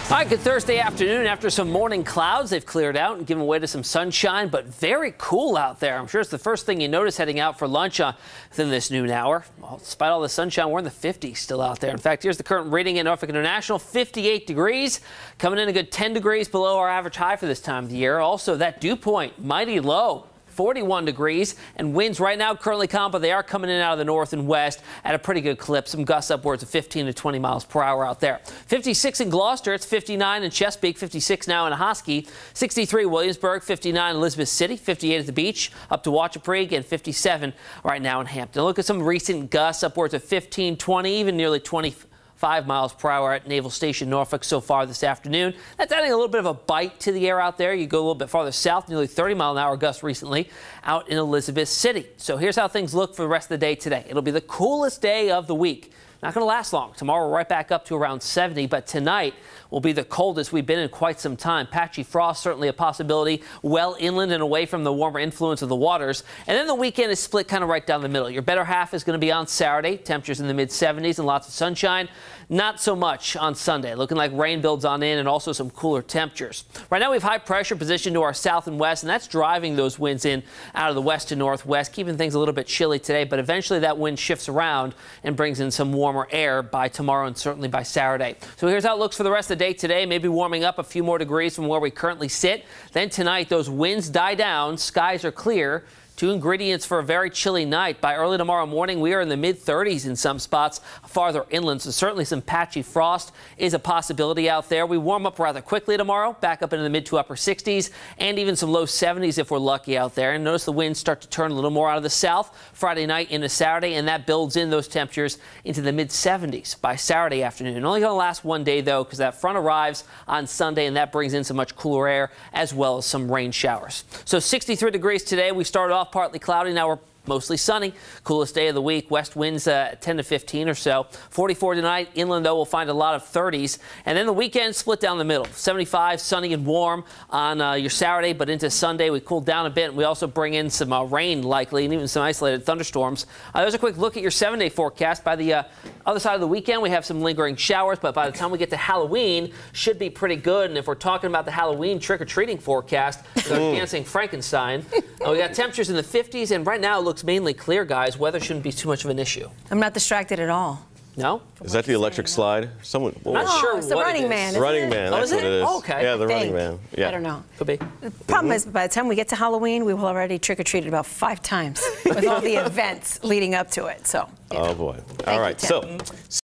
All right, good Thursday afternoon. After some morning clouds, they've cleared out and given way to some sunshine, but very cool out there. I'm sure it's the first thing you notice heading out for lunch within this noon hour. Well, despite all the sunshine, we're in the 50s still out there. In fact, here's the current reading in Norfolk International, 58 degrees, coming in a good 10 degrees below our average high for this time of the year. Also, that dew point, mighty low. 41 degrees, and winds right now currently calm, but they are coming in out of the north and west at a pretty good clip. Some gusts upwards of 15 to 20 miles per hour out there. 56 in Gloucester, it's 59 in Chesapeake, 56 now in Hosky, 63 Williamsburg, 59 Elizabeth City, 58 at the beach, up to Wachapreague, and 57 right now in Hampton. Look at some recent gusts upwards of 15, 20, even nearly 25 miles per hour at Naval Station, Norfolk so far this afternoon. That's adding a little bit of a bite to the air out there. You go a little bit farther south, nearly 30-mile-an-hour gusts recently out in Elizabeth City. So here's how things look for the rest of the day today. It'll be the coolest day of the week. Not going to last long. Tomorrow, we're right back up to around 70, but tonight will be the coldest we've been in quite some time. Patchy frost, certainly a possibility, well inland and away from the warmer influence of the waters. And then the weekend is split kind of right down the middle. Your better half is going to be on Saturday. Temperatures in the mid-70s and lots of sunshine. Not so much on Sunday. Looking like rain builds on in and also some cooler temperatures. Right now, we have high pressure positioned to our south and west, and that's driving those winds in out of the west to northwest, keeping things a little bit chilly today. But eventually that wind shifts around and brings in some warmer air by tomorrow and certainly by Saturday. So here's how it looks for the rest of the day today. Maybe warming up a few more degrees from where we currently sit. Then tonight, those winds die down. Skies are clear. Two ingredients for a very chilly night. By early tomorrow morning, we are in the mid-30s in some spots farther inland, so certainly some patchy frost is a possibility out there. We warm up rather quickly tomorrow, back up into the mid to upper 60s, and even some low 70s if we're lucky out there. And notice the winds start to turn a little more out of the south Friday night into Saturday, and that builds in those temperatures into the mid-70s by Saturday afternoon. Only going to last one day, though, because that front arrives on Sunday, and that brings in some much cooler air as well as some rain showers. So 63 degrees today. We started off partly cloudy. Now we're mostly sunny. Coolest day of the week. West winds 10 to 15 or so. 44 tonight. Inland, though, we'll find a lot of 30s. And then the weekend split down the middle. 75, sunny and warm on your Saturday, but into Sunday we cool down a bit. And we also bring in some rain likely and even some isolated thunderstorms. There's a quick look at your 7-day forecast. By the other side of the weekend, we have some lingering showers, but by the time we get to Halloween, should be pretty good. And if we're talking about the Halloween trick-or-treating forecast, with our dancing Frankenstein, we got temperatures in the 50s, and right now it looks mainly clear, guys. Weather shouldn't be too much of an issue. I'm not distracted at all. No? Is that the electric slide? Someone. I'm not sure it's the what Running Man. The Running Man. Oh, That's what it is. Oh, okay. Yeah, the Running Man. Yeah. I don't know. Could be. The problem is, by the time we get to Halloween, we will already trick-or-treated about 5 times with all the events leading up to it. So. Oh boy. Thank All you, right. Tim. So.